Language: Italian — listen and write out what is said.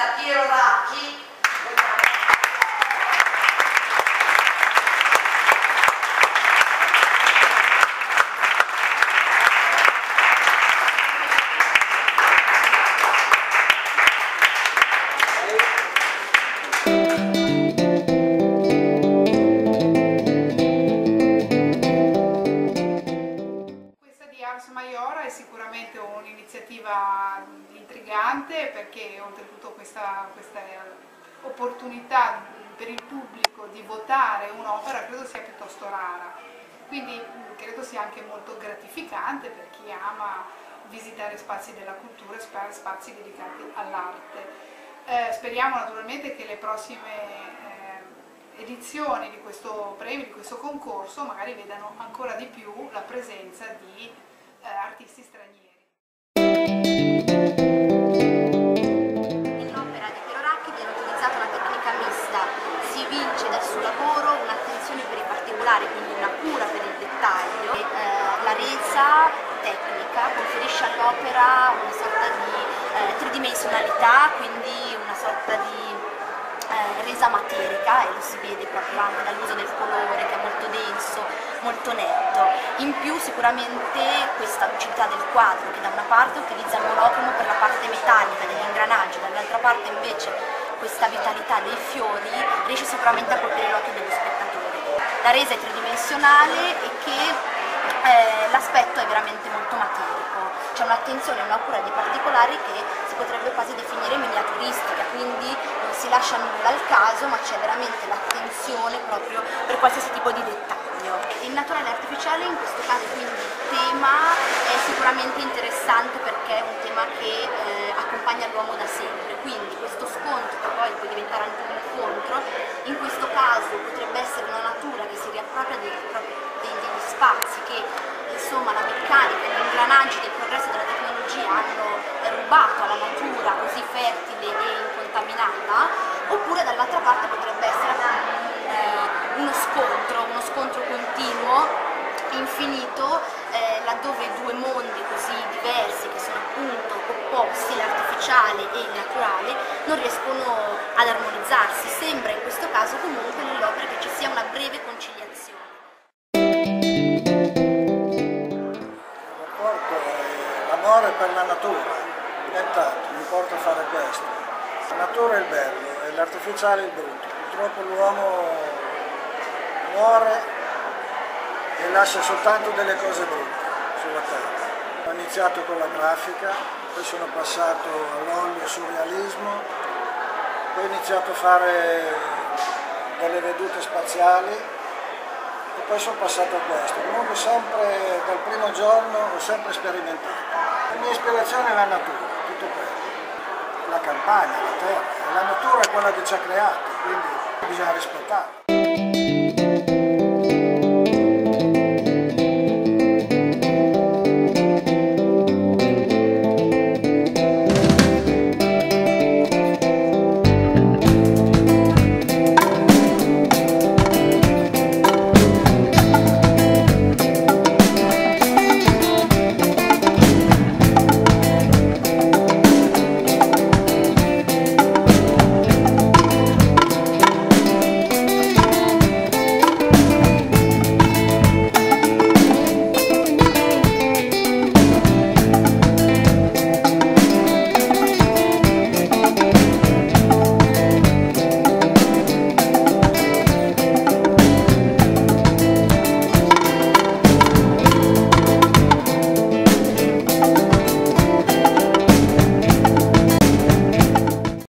l'artista Piero Racchi. Ars Maiora è sicuramente un'iniziativa intrigante, perché oltretutto questa opportunità per il pubblico di votare un'opera credo sia piuttosto rara, quindi credo sia anche molto gratificante per chi ama visitare spazi della cultura e spazi dedicati all'arte. Speriamo naturalmente che le prossime edizioni di questo premio, di questo concorso, magari vedano ancora di più la presenza di artisti stranieri. Nell'opera di Piero Racchi viene utilizzata una tecnica mista, si vince dal suo lavoro un'attenzione per i particolari, quindi una cura per il dettaglio, e la resa tecnica conferisce all'opera una sorta di tridimensionalità, quindi una sorta di resa materica, e lo si vede proprio anche dall'uso del colore, che è molto denso, molto netto. In più sicuramente questa lucidità del quadro, che da una parte utilizza il monocromo per la parte metallica degli ingranaggi, dall'altra parte invece questa vitalità dei fiori, riesce sicuramente a colpire l'occhio dello spettatore. La resa è tridimensionale e che l'aspetto è veramente molto materico, c'è un'attenzione e una cura dei particolari che si potrebbe quasi definire miniaturistica, quindi non si lascia nulla al caso, ma c'è veramente l'attenzione proprio per qualsiasi tipo di dettaglio. Il naturale e artificiale in questo caso, quindi il tema è sicuramente interessante perché è un tema che accompagna l'uomo da sempre, quindi questo scontro che poi può diventare anche un incontro, in questo caso potrebbe essere una natura che si riappropria degli spazi che insomma la meccanica, gli ingranaggi del progresso della tecnologia hanno rubato alla natura così fertile e incontaminata, oppure dall'altra parte potrebbe essere uno scontro continuo, infinito, laddove due mondi così diversi, che sono appunto opposti, l'artificiale e il naturale, non riescono ad armonizzarsi. Sembra in questo caso comunque nell'opera che ci sia una breve conciliazione. L'amore per la natura, nient'altro, mi porta a fare questo. La natura è il bello e l'artificiale è il brutto. Purtroppo l'uomo muore e lascia soltanto delle cose brutte sulla terra. Ho iniziato con la grafica, poi sono passato all'olio, surrealismo, poi ho iniziato a fare delle vedute spaziali e poi sono passato a questo. Comunque sempre dal primo giorno ho sempre sperimentato. La mia ispirazione è la natura, tutto quello. La campagna, la terra, la natura è quella che ci ha creati, quindi bisogna rispettarla.